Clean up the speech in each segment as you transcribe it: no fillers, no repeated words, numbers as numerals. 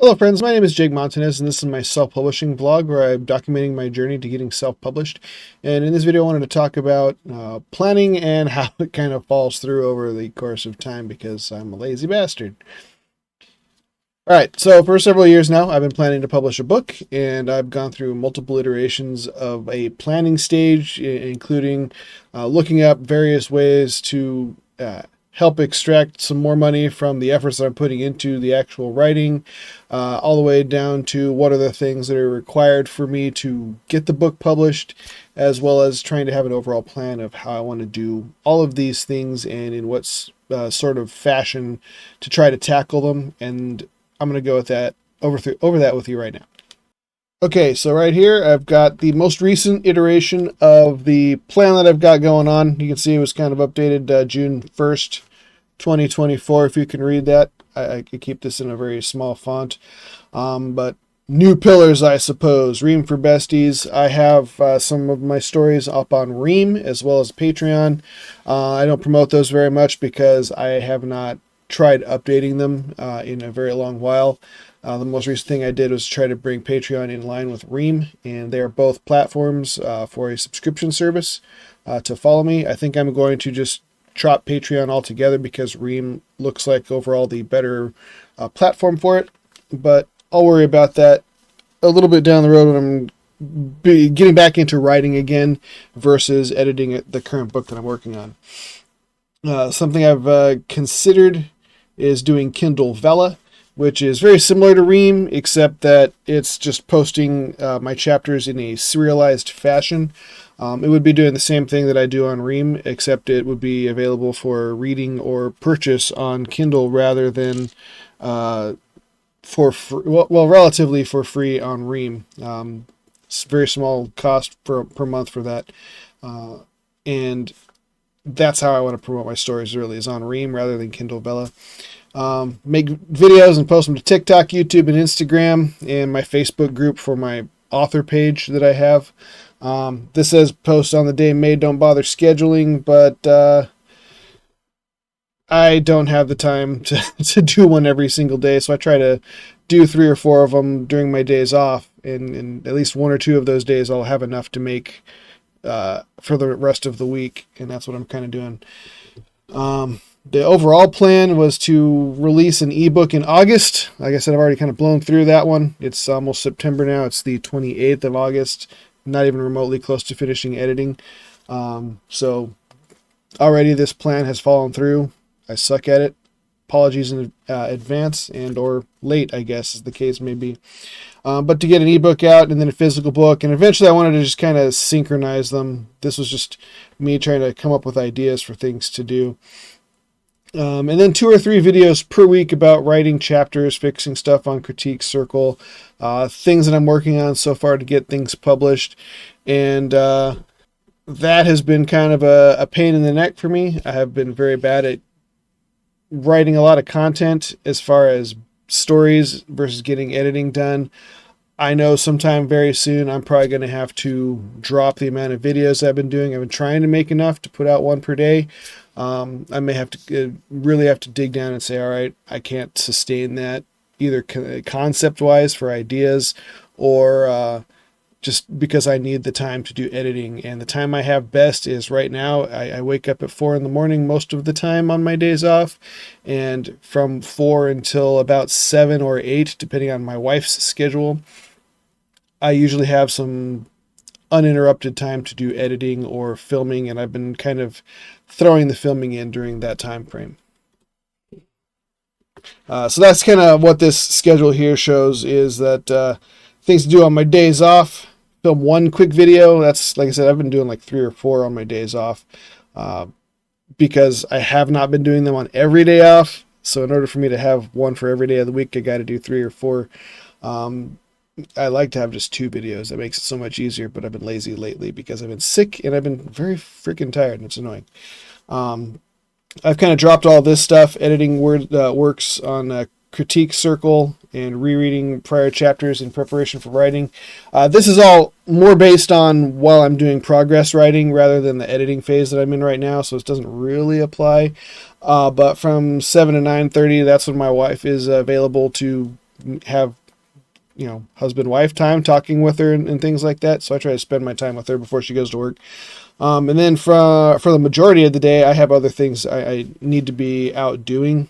Hello friends, my name is Jake Montanez and this is my self-publishing blog where I'm documenting my journey to getting self-published. And in this video I wanted to talk about planning and how it kind of falls through over the course of time because I'm a lazy bastard. Alright, so for several years now I've been planning to publish a book, and I've gone through multiple iterations of a planning stage, including looking up various ways to help extract some more money from the efforts that I'm putting into the actual writing, all the way down to what are the things that are required for me to get the book published, as well as trying to have an overall plan of how I want to do all of these things and in what sort of fashion to try to tackle them. And I'm going to go with that over that with you right now. Okay, so right here I've got the most recent iteration of the plan that I've got going on. You can see it was kind of updated June 1st, 2024, if you can read that. I could keep this in a very small font. But new pillars, I suppose. Ream for Besties. I have some of my stories up on Ream as well as Patreon. I don't promote those very much because I have not tried updating them in a very long while. The most recent thing I did was try to bring Patreon in line with Ream, and they are both platforms for a subscription service to follow me. I think I'm going to just drop Patreon altogether because Ream looks like overall the better platform for it, but I'll worry about that a little bit down the road when I'm getting back into writing again versus editing the current book that I'm working on. Something I've considered is doing Kindle Vella, which is very similar to Ream, except that it's just posting my chapters in a serialized fashion. It would be doing the same thing that I do on Ream, except it would be available for reading or purchase on Kindle rather than for free, well, relatively for free on Ream. It's a very small cost per month for that. And that's how I want to promote my stories, really, is on Ream rather than Kindle Vella. Make videos and post them to TikTok, YouTube, and Instagram, and my Facebook group for my author page that I have. This says post on the day made, don't bother scheduling, but I don't have the time to do one every single day, so I try to do 3 or 4 of them during my days off, and at least 1 or 2 of those days I'll have enough to make for the rest of the week, and that's what I'm kind of doing. The overall plan was to release an ebook in August. Like I said, I've already kind of blown through that one. It's almost September now. It's the 28th of August. Not even remotely close to finishing editing. So already this plan has fallen through. I suck at it. Apologies in advance and or late, I guess, as the case may be. But to get an ebook out and then a physical book, and eventually I wanted to just kind of synchronize them. This was just me trying to come up with ideas for things to do. And then 2 or 3 videos per week about writing chapters, fixing stuff on Critique Circle, things that I'm working on so far to get things published. And that has been kind of a pain in the neck for me. I have been very bad at writing a lot of content as far as stories versus getting editing done. I know sometime very soon I'm probably going to have to drop the amount of videos I've been doing. I've been trying to make enough to put out 1 per day. I may have to really have to dig down and say, all right, I can't sustain that either concept-wise for ideas or just because I need the time to do editing. And the time I have best is right now. I wake up at 4 in the morning most of the time on my days off, and from 4 until about 7 or 8, depending on my wife's schedule, I usually have some uninterrupted time to do editing or filming, and I've been kind of throwing the filming in during that time frame. So that's kind of what this schedule here shows, is that things to do on my days off: film 1 quick video. That's, like I said, I've been doing like 3 or 4 on my days off because I have not been doing them on every day off. So in order for me to have 1 for every day of the week, I got to do 3 or 4. I like to have just 2 videos. That makes it so much easier, but I've been lazy lately because I've been sick and I've been very freaking tired, and it's annoying. I've kind of dropped all this stuff, editing works on Critique Circle and rereading prior chapters in preparation for writing. This is all more based on while I'm doing progress writing rather than the editing phase that I'm in right now, so it doesn't really apply. But from 7 to 9:30, that's when my wife is available to have, husband-wife time, talking with her and things like that. So I try to spend my time with her before she goes to work. And then for the majority of the day, I have other things I need to be out doing.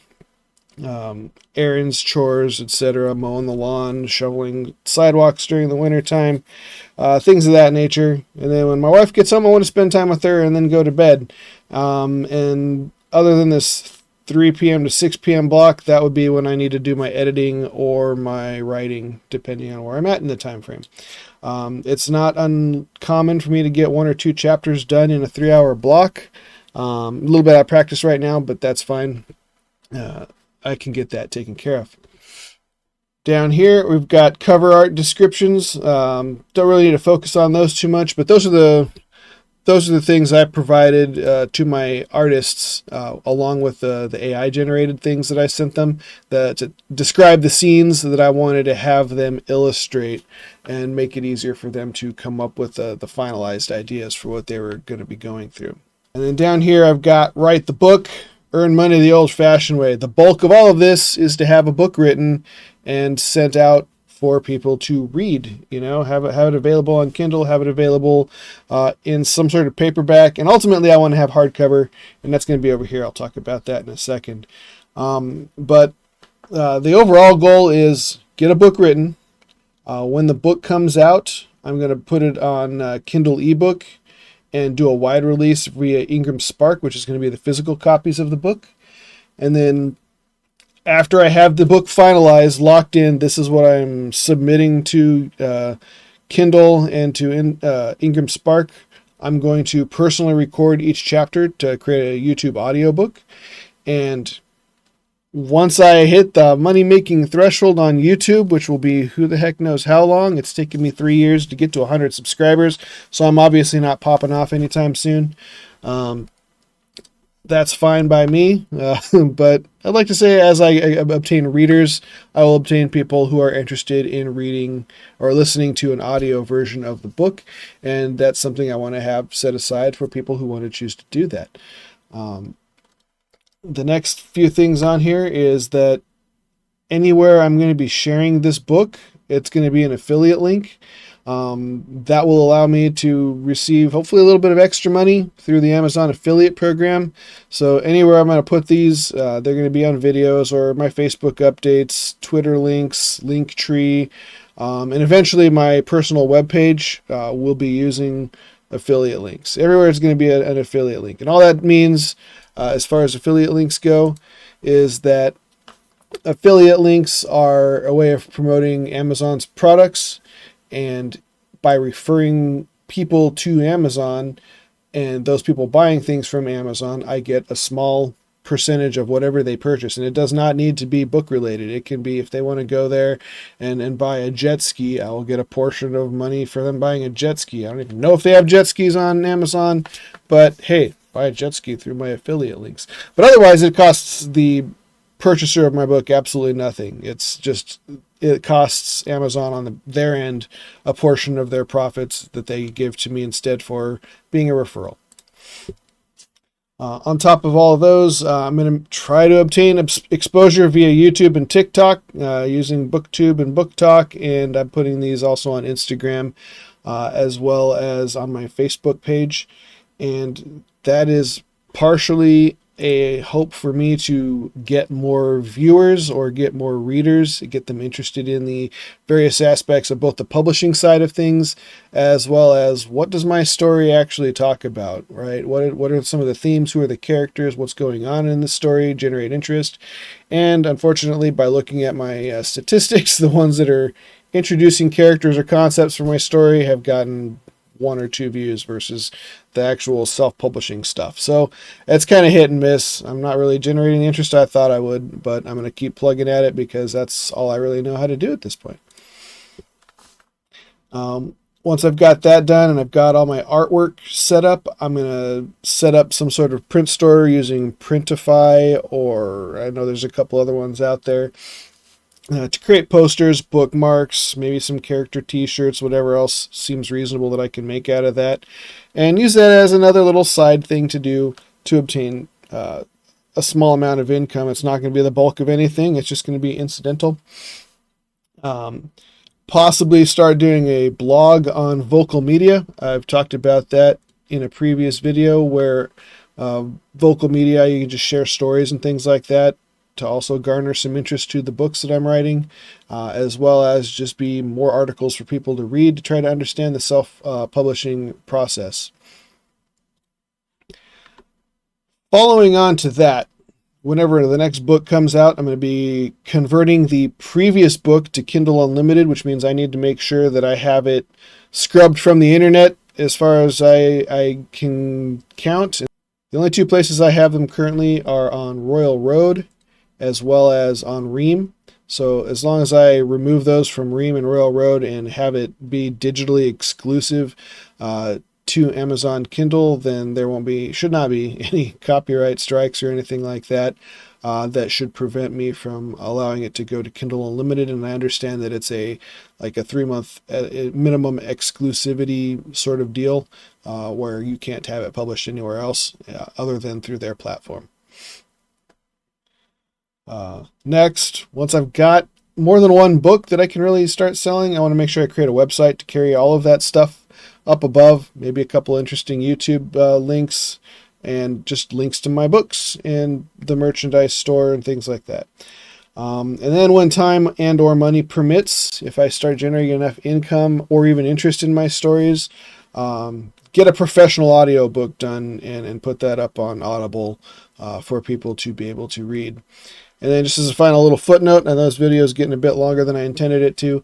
Errands, chores, etc., mowing the lawn, shoveling sidewalks during the winter time, things of that nature. And then when my wife gets home, I want to spend time with her and then go to bed. And other than this 3 p.m. to 6 p.m. block, that would be when I need to do my editing or my writing, depending on where I'm at in the time frame. It's not uncommon for me to get 1 or 2 chapters done in a 3-hour block. A little bit out of practice right now, but that's fine. I can get that taken care of. Down here, we've got cover art descriptions. Don't really need to focus on those too much, but those are the things I provided to my artists, along with the AI generated things that I sent them to describe the scenes that I wanted to have them illustrate and make it easier for them to come up with the finalized ideas for what they were going to be going through. And then down here, I've got write the book, earn money the old-fashioned way. The bulk of all of this is to have a book written and sent out for people to read. Have it available on Kindle, have it available in some sort of paperback, and ultimately I want to have hardcover, and that's going to be over here. I'll talk about that in a second. But the overall goal is get a book written. When the book comes out, I'm going to put it on Kindle ebook and do a wide release via Ingram Spark, which is going to be the physical copies of the book. And then after I have the book finalized, locked in, this is what I'm submitting to Kindle and to Ingram Spark. I'm going to personally record each chapter to create a YouTube audiobook. And once I hit the money-making threshold on YouTube, which will be who the heck knows how long, it's taken me 3 years to get to 100 subscribers, so I'm obviously not popping off anytime soon. That's fine by me, but I'd like to say as I obtain readers, I will obtain people who are interested in reading or listening to an audio version of the book, and that's something I want to have set aside for people who want to choose to do that. The next few things on here is that anywhere I'm going to be sharing this book, it's going to be an affiliate link. That will allow me to receive hopefully a little bit of extra money through the Amazon affiliate program. So anywhere I'm going to put these, they're going to be on videos or my Facebook updates, Twitter links, Linktree, and eventually my personal webpage will be using affiliate links. Everywhere is going to be an affiliate link. And all that means, as far as affiliate links go, is that affiliate links are a way of promoting Amazon's products, and by referring people to Amazon and those people buying things from Amazon, I get a small percentage of whatever they purchase. And it does not need to be book related. It can be if they want to go there and buy a jet ski, I will get a portion of money for them buying a jet ski. I don't even know if they have jet skis on Amazon, but hey, buy a jet ski through my affiliate links. But otherwise, it costs the purchaser of my book absolutely nothing. It costs Amazon on their end a portion of their profits that they give to me instead for being a referral. On top of all of those, I'm going to try to obtain exposure via YouTube and TikTok using BookTube and BookTok, and I'm putting these also on Instagram as well as on my Facebook page. And that is partially a hope for me to get more viewers or get more readers, get them interested in the various aspects of both the publishing side of things, as well as what does my story actually talk about, right? What are some of the themes? Who are the characters? What's going on in the story? Generate interest. And unfortunately, by looking at my statistics, the ones that are introducing characters or concepts for my story have gotten 1 or 2 views versus the actual self-publishing stuff. So it's kind of hit and miss. I'm not really generating the interest I thought I would, but I'm going to keep plugging at it because that's all I really know how to do at this point. Once I've got that done and I've got all my artwork set up, I'm going to set up some sort of print store using Printify, or I know there's a couple other ones out there. To create posters, bookmarks, maybe some character t-shirts, whatever else seems reasonable that I can make out of that. And use that as another little side thing to do to obtain a small amount of income. It's not going to be the bulk of anything. It's just going to be incidental. Possibly start doing a blog on vocal media. I've talked about that in a previous video where vocal media, you can just share stories and things like that to also garner some interest to the books that I'm writing, as well as just be more articles for people to read to try to understand the self-publishing process. Following on to that, whenever the next book comes out, I'm going to be converting the previous book to Kindle Unlimited, which means I need to make sure that I have it scrubbed from the internet as far as I can count. The only two places I have them currently are on Royal Road as well as on Ream. So as long as I remove those from Ream and Royal Road and have it be digitally exclusive to Amazon Kindle, then there should not be any copyright strikes or anything like that that should prevent me from allowing it to go to Kindle Unlimited. And I understand that it's like a 3-month minimum exclusivity sort of deal where you can't have it published anywhere else other than through their platform. Next, once I've got more than one book that I can really start selling, I want to make sure I create a website to carry all of that stuff up above, maybe a couple interesting YouTube links and just links to my books and the merchandise store and things like that. And then when time and or money permits, if I start generating enough income or even interest in my stories, get a professional audio book done and put that up on Audible for people to be able to read. And then just as a final little footnote, and those videos getting a bit longer than I intended it to,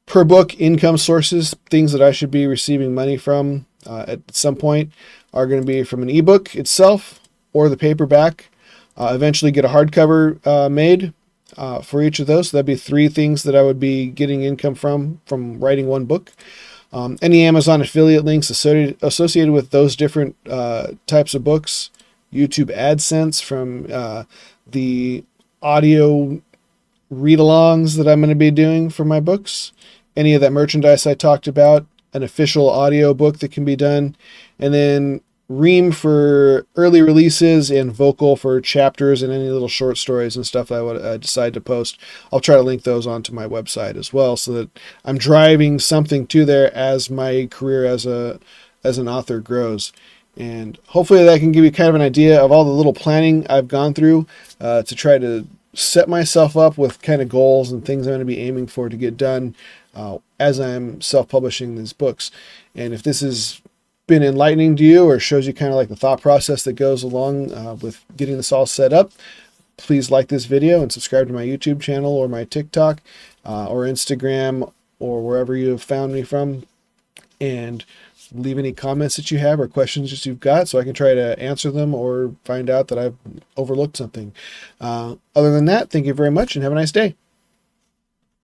per book income sources, things that I should be receiving money from at some point are going to be from an ebook itself or the paperback. Eventually get a hardcover made for each of those. So that'd be 3 things that I would be getting income from writing one book. Any Amazon affiliate links associated with those different types of books, YouTube AdSense from the audio read-alongs that I'm going to be doing for my books, any of that merchandise I talked about, an official audio book that can be done, and then Ream for early releases and Vocal for chapters and any little short stories and stuff that I would decide to post. I'll try to link those onto my website as well so that I'm driving something to there as my career as an author grows. And hopefully that can give you kind of an idea of all the little planning I've gone through to try to set myself up with kind of goals and things I'm going to be aiming for to get done as I'm self-publishing these books. And if this has been enlightening to you or shows you kind of like the thought process that goes along with getting this all set up, please like this video and subscribe to my YouTube channel or my TikTok or Instagram or wherever you have found me from. And leave any comments that you have or questions that you've got so I can try to answer them or find out that I've overlooked something. Other than that, thank you very much and have a nice day.